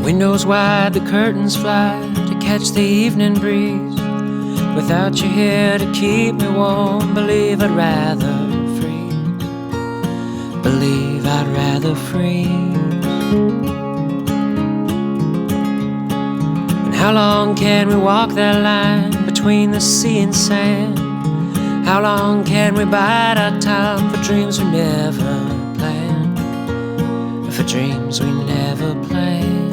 Windows wide, the curtains fly to catch the evening breeze. Without you here to keep me warm, believe I'd rather freeze. Believe I'd rather freeze. And how long can we walk that line between the sea and sand? How long can we bide our time for dreams we never planned? For dreams we never planned.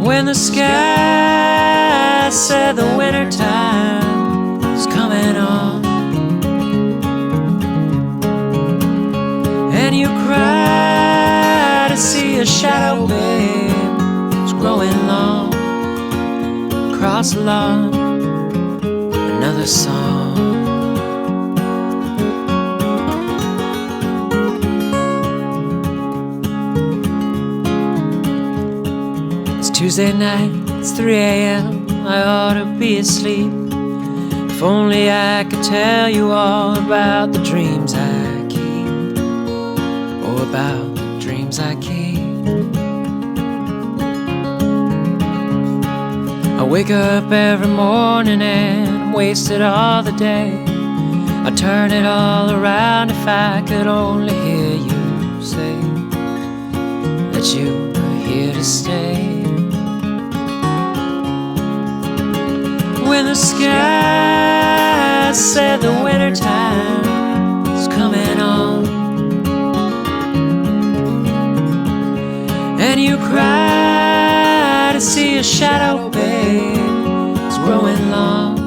When the sky said the winter time is coming on, and you cry to see a shadow, babe, it's growing long across the lawn, another song. Tuesday night, it's 3 a.m. I ought to be asleep. If only I could tell you all about the dreams I keep. Oh, about the dreams I keep. I wake up every morning and I'm wasted all the day. I'd turn it all around if I could only hear you say that you were here to stay. When the sky said the winter time is coming on, and you cry to see a shadow, babe, it's growing long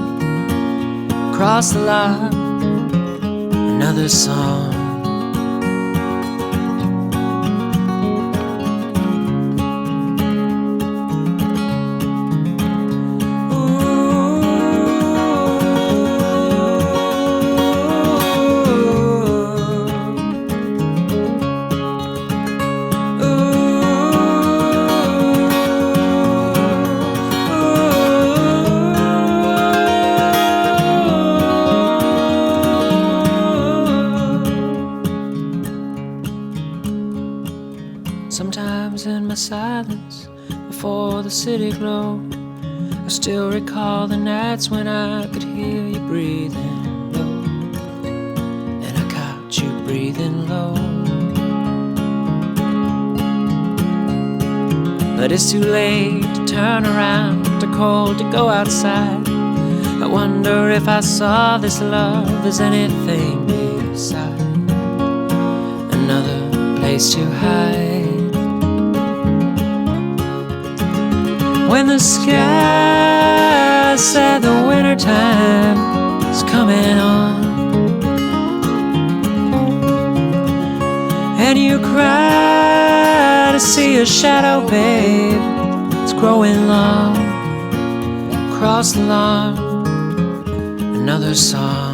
across the lawn, another song. Sometimes in my silence, before the city glow, I still recall the nights when I could hear you breathing low, and I caught you breathing low. But it's too late to turn around, too cold to go outside. I wonder if I saw this love as anything beside another place to hide. When the sky said the winter time is coming on, and you cry to see a shadow, babe, it's growing long across the lawn, another song.